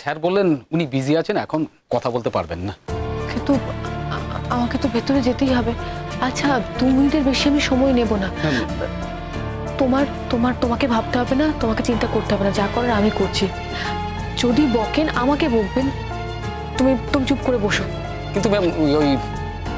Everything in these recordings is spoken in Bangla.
স্যার বললেন উনি বিজি আছেন, এখন কথা বলতে পারবেন না। কিন্তু আমাকে তো ভেতরে যেতেই হবে। আচ্ছা 2 মিনিটের বেশি আমি সময় নেব না। তোমাকে ভাবতে হবে না, তোমাকে চিন্তা করতে হবে না, যা করার আমি করছি। যদি বকেন আমাকে বকবেন, তুমি চুপ করে বসো। কিন্তু ম্যাম ওই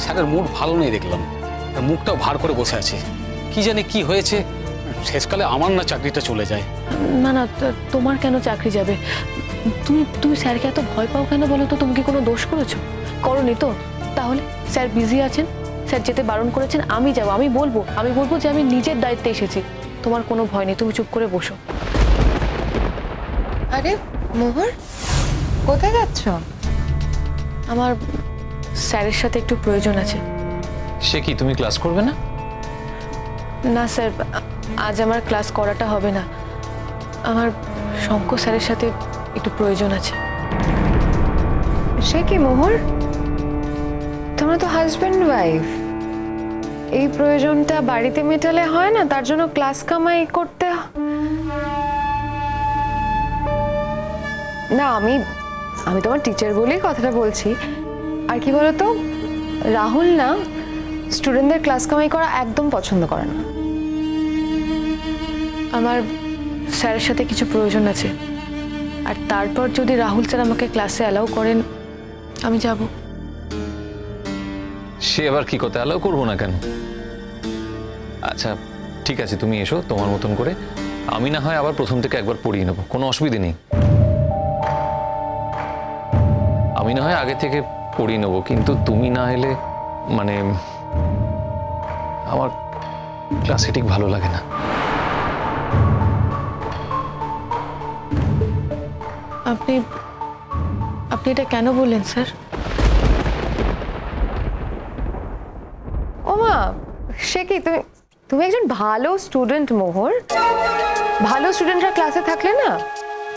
স্যারের মুড ভালো নেই দেখলাম, মুখটাও ভার করে বসে আছে। কি জানি কি হয়েছে, শেষকালে আমার না চাকরিটা চলে যায়। না না, তোমার কেন চাকরি যাবে? তুমি স্যারকে এত ভয় পাও কেন বলো তো? তুমি কি কোনো দোষ করেছো? করনি তো? তাহলে স্যার বিজি আছেন, স্যার যেতে বারণ করেছেন, আমি যাবো, আমি বলবো যে আমি নিজের দায়িত্বে এসেছি। তোমার কোনো ভয় নেই, তুমি চুপ করে বসো। আরে মোহর, কোথায় যাচ্ছ? আমার স্যারের সাথে একটু প্রয়োজন আছে। সে কি, তুমি ক্লাস করবে না? না স্যার, আজ আমার ক্লাস করাটা হবে না। আমার শঙ্কর স্যারের সাথে একটু প্রয়োজন আছে। সে কি মোহর, তোমরা তো হাজব্যান্ড ওয়াইফ, এই প্রয়োজনটা বাড়িতে মেটালে হয় না? তার জন্য ক্লাস কামাই করতে? না, আমি তোমার টিচার বলেই কথাটা বলছি। আর কি বলতো, রাহুল না স্টুডেন্টদের ক্লাস কামাই করা একদম পছন্দ করে না। আমার স্যারের সাথে কিছু প্রয়োজন আছে, আর তারপর যদি রাহুল স্যার আমাকে ক্লাসে অ্যালাউ করেন আমি যাব। সে আবার কি কথা, অ্যালাউ করবো না কেন? আচ্ছা ঠিক আছে, তুমি এসো তোমার মতন করে, আমি না হয় আবার প্রথম থেকে একবার পড়িয়ে নেবো, কোনো অসুবিধে নেই। আমি না হয় আগে থেকে পড়িয়ে নেবো, কিন্তু তুমি না এলে মানে আমার ক্লাসে ঠিক ভালো লাগে না। আপনি এটা কেন বললেন স্যার? ওমা, সে কি, তুমি একজন ভালো স্টুডেন্ট মোহর। ভালো স্টুডেন্টরা ক্লাসে থাকলে না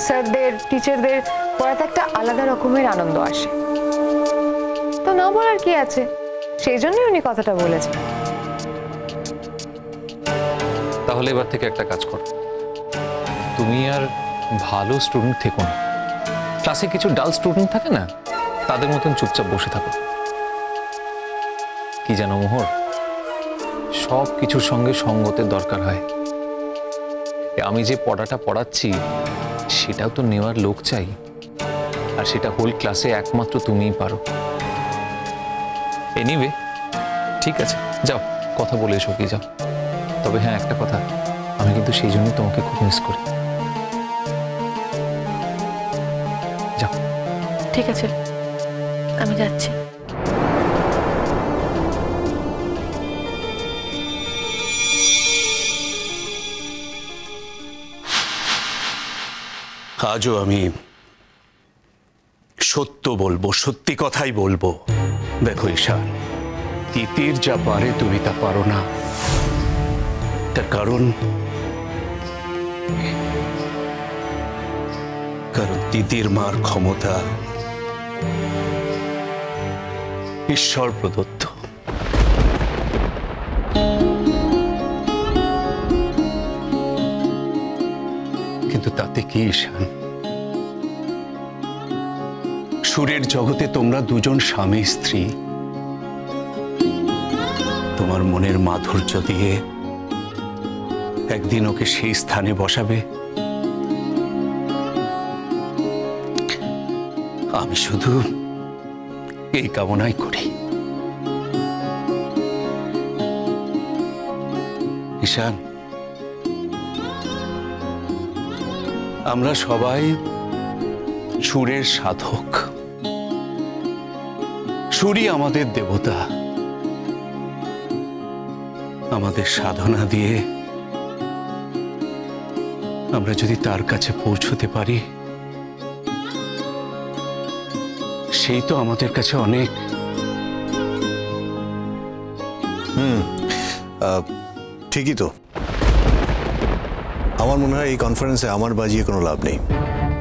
স্যারদের টিচারদের পড়াতে একটা আলাদা রকমের আনন্দ আসে। তো না বলার কি আছে, সেই জন্যই উনি কথাটা বলেছেন। তাহলে এবার থেকে একটা কাজ করো, তুমি আর ভালো স্টুডেন্ট থেকো না, ক্লাসে কিছু ডাল স্টুডেন্ট থাকে না, তাদের মতন চুপচাপ বসে থাকো। কি জানো মোহর, সব কিছুর সঙ্গে সঙ্গতের দরকার হয়। আমি যে পড়াটা পড়াচ্ছি সেটাও তো নেওয়ার লোক চাই, আর সেটা হোল ক্লাসে একমাত্র তুমিই পারো। এনিওয়ে ঠিক আছে, যাও কথা বলে এসো, কি যাও। তবে হ্যাঁ, একটা কথা, আমি কিন্তু সেই জন্য তোমাকে খুব মিস করি। যাও। ঠিক আছে, আমি যাচ্ছি। আজও আমি সত্য বলবো, সত্যি কথাই বলবো। দেখো ঈশান, তিতির যা পারে তুমি তা পারো না। তার কারণ তিতির মার ক্ষমতা ঈশ্বর প্রদত্ত। কিন্তু তাতে কি ঈশান, সুরের জগতে তোমরা দুজন স্বামী স্ত্রী, তোমার মনের মাধুর্য দিয়ে একদিন ওকে সেই স্থানে বসাবে। আমি শুধু এই কামনাই করি। ঈশান, আমরা সবাই সুরের সাধক, সুরই আমাদের দেবতা। আমাদের সাধনা দিয়ে আমরা যদি তার কাছে পৌঁছতে পারি, সেই তো আমাদের কাছে অনেক। ঠিকই তো। আমার মনে হয় এই কনফারেন্সে আমার বাজিয়ে কোনো লাভ নেই।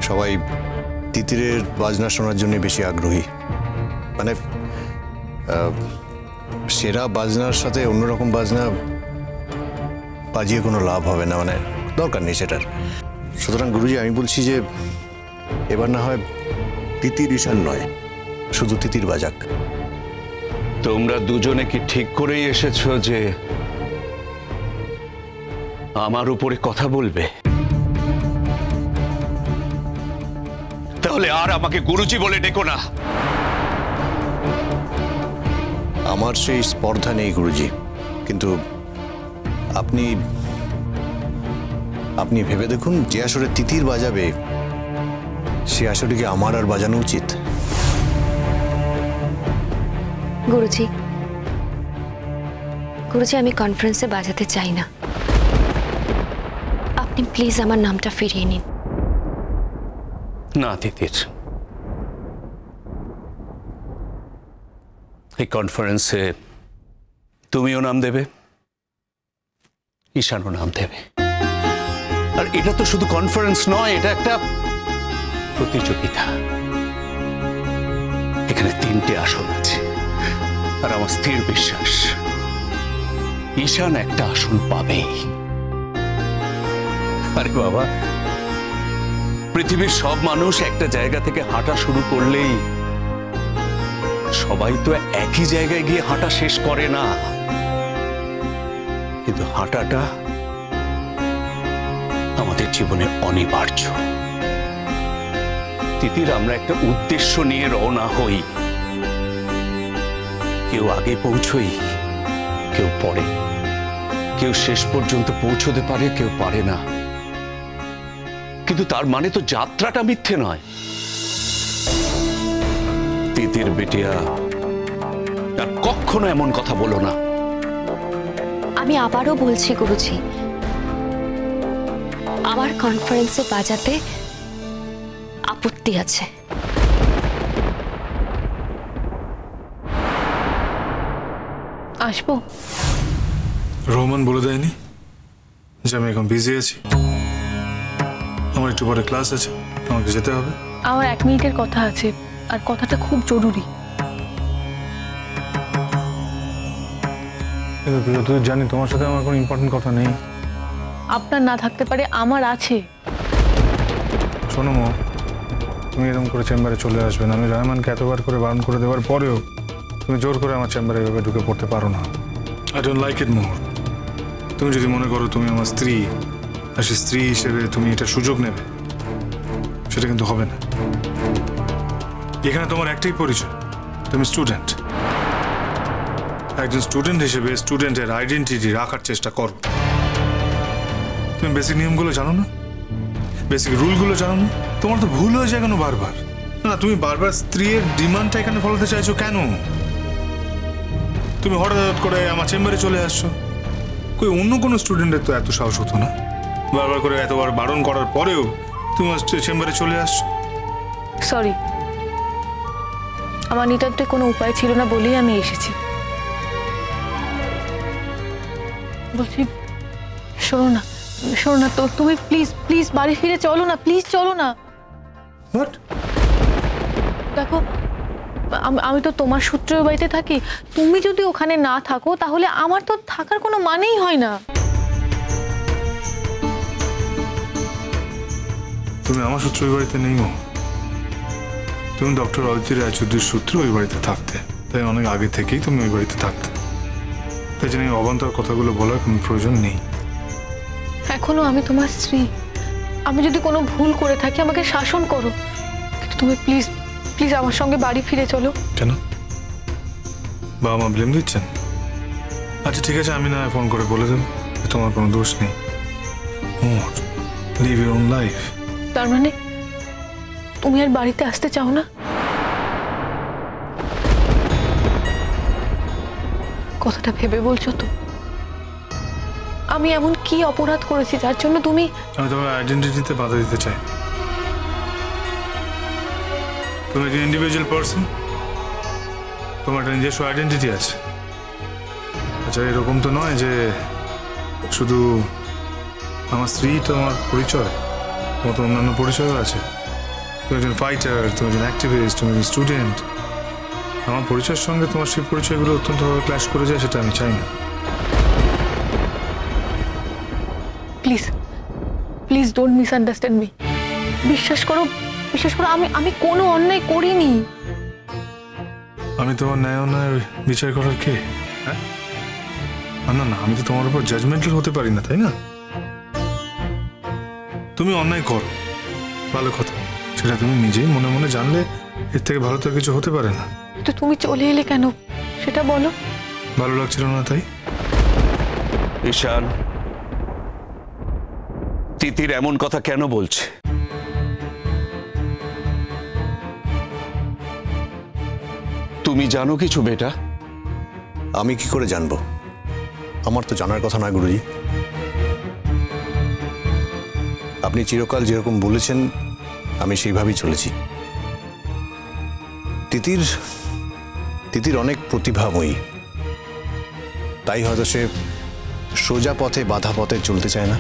সবাই তিতিরের বাজনা শোনার জন্য বেশি আগ্রহী। মানে সেরা বাজনার সাথে অন্যরকম বাজনা বাজিয়ে কোনো লাভ হবে না, মানে দরকার নেই সেটার। সুতরাং গুরুজি, আমি বলছি যে এবার না হয় তিতির ঈশান নয়, শুধু তিতির বাজাক। তোমরা দুজনে কি ঠিক করেই এসেছো যে আমার উপরে কথা বলবে? তাহলে আর আমাকে গুরুজি বলে ডেকো না। আমার সেই স্পর্ধা নেই গুরুজি, কিন্তু আপনি আপনি ভেবে দেখুন, যে আসরে তিতির বাজাবে সে আসরটিকে আমার আর বাজানো উচিত? গুরুজি, গুরুজি আমি কনফারেন্সে বাজাতে চাই না, আপনি প্লিজ আমার নামটা ফিরিয়ে নিন। না তিতির, এই কনফারেন্সে তুমিও নাম দেবে, ঈশানও নাম দেবে। আর এটা তো শুধু কনফারেন্স নয়, এটা একটা প্রতিযোগিতা। এখানে 3টে আসন আছে, আর আমার স্থির বিশ্বাস ঈশান একটা আসন পাবেই। আরে বাবা, পৃথিবীর সব মানুষ একটা জায়গা থেকে হাঁটা শুরু করলেই সবাই তো একই জায়গায় গিয়ে হাঁটা শেষ করে না, কিন্তু হাঁটাটা আমাদের জীবনে অনিবার্য। তিতির, আমরা একটা উদ্দেশ্য নিয়ে রওনা হই, কেউ আগে পৌঁছই, কেউ পরে, কেউ শেষ পর্যন্ত পৌঁছতে পারে, কেউ পারে না, কিন্তু তার মানে তো যাত্রাটা মিথ্যে নয়। তিতির বিটিয়া, আর কখনো এমন কথা বলো না। আমি আবারও বলছি গুরুজি, আমার কনফারেন্সে বাজাতে আপত্তি আছে। আসবো? রোমান বলে দেয়নি যে আমি এখন বিজি আছি? আমার একটু পরে ক্লাস আছে, আমাকে যেতে হবে। আমার 1 মিনিটের কথা আছে, আর কথাটা খুব জরুরি। তুই জানি তোমার সাথে আমার কোনো ইম্পর্টেন্ট কথা নেই। আপনার না থাকতে পারে, আমার আছে। শোনো মো, তুমি এরকম করে চেম্বারে চলে আসবে না। আমি রহমানকে এতবার করে বারণ করে দেওয়ার পরেও তুমি জোর করে আমার চেম্বারে এভাবে ঢুকে পড়তে পারো না। আই ডোন্ট লাইক ইট মোর। তুমি যদি মনে করো তুমি আমার স্ত্রী, আর সে স্ত্রী হিসেবে তুমি এটা সুযোগ নেবে, সেটা কিন্তু হবে না। এখানে তোমার একটাই পরিচয়, তুমি স্টুডেন্ট। একজন স্টুডেন্ট হিসেবে স্টুডেন্টের আইডেন্টিটি রাখার চেষ্টা করো। তুমি বেসিক নিয়মগুলো জানো না, বেসিক রুলগুলো জানো না? তোমার তো ভুল হয়ে যায় কেন বারবার? না, তুমি বারবার স্ত্রীর ডিমান্ডটা এখানে ফলাতে চাইছো কেন? তুমি হঠাৎ করে আমার চেম্বারে চলে আসছো। কই অন্য কোনো স্টুডেন্টের তো এত সাহস হতো না। বারবার করে এতবার বারণ করার পরেও তুমি চেম্বারে চলে আসছো। সরি, আমার নিতান্ত কোনো উপায় ছিল না বলেই আমি এসেছি। বলছি, শোনো না, শোনো না তো, তুমি প্লিজ প্লিজ বাড়ি ফিরে চলো না, প্লিজ চলো না। হোয়াট? দেখো, আমি তো তোমার সূত্রে ওই বাড়িতে থাকি। তুমি যদি ওখানে না থাকো তাহলে আমার তো থাকার কোনো মানেই হয় না। তুমি আমার সূত্রে ওই বাড়িতে নেই মো। তুমি ডক্টর অদিতি রায়চৌধুরীর সূত্রে ওই বাড়িতে থাকতে, তাই অনেক আগে থেকেই তুমি ওই বাড়িতে থাকতে। তাই জন্য এই অবান্তর কথাগুলো বলার কোনো প্রয়োজন নেই। এখনো আমি তোমার স্ত্রী। আমি যদি কোনো ভুল করে থাকি আমাকে শাসন করো, কিন্তু তুমি প্লিজ প্লিজ আমার সঙ্গে বাড়ি ফিরে চলো। কেন? বাবা মা ব্লেম দিচ্ছেন? আচ্ছা ঠিক আছে, আমি না ফোন করে বলে দেবো তোমার কোনো দোষ নেই। Live your own life. তার মানে তুমি আর বাড়িতে আসতে চাও না? কথাটা ভেবে বলছো তো? আমি এমন কি অপরাধ করেছি যার জন্য তুমি? আমি তোমার আইডেন্টিটিতে বাধা দিতে চাই। তুমি একটা ইন্ডিভিজুয়াল পার্সন, তোমার একটা নিজস্ব আইডেন্টিটি আছে। আচ্ছা, এরকম তো নয় যে শুধু আমার স্ত্রী তো আমার পরিচয়, তোমার তো অন্যান্য পরিচয়ও আছে। তুমি একজন ফাইটার, তুমি একজন অ্যাক্টিভিস্ট, তুমি একজন স্টুডেন্ট। আমার পরিচয়ের সঙ্গে তোমার সেই পরিচয়গুলো অত্যন্তভাবে ক্ল্যাশ করে যায়, সেটা আমি চাই না। Please please don't misunderstand me. বিশ্বাস করো, বিশেষ করে আমি কোনো অন্যায় করিনি। আমি তোমার ন্যায় অন্যায় বিচার করার কে? হ্যাঁ না না, আমি তো তোমার উপর জাজমেন্টাল হতে পারি না, তাই না? তুমি অন্যায় করো, ভালো কথা, সেটা তুমি নিজেই মনে মনে জানলে এর থেকে ভালো তো কিছু হতে পারে না। তো তুমি চলে এলে কেন সেটা বলো। ভালো লাগছিল না তাই? ঈশান, তিতির এমন কথা কেন বলছে? তুমি জানো কিছু বেটা? আমি কি করে জানবো? আমার তো জানার কথা না গুরুজি। আপনি চিরকাল যেরকম বলেছেন আমি সেইভাবেই চলেছি। তিতির অনেক প্রতিভাময়ী, তাই হয়তো সে সোজা পথে বাধা পথে চলতে চায় না।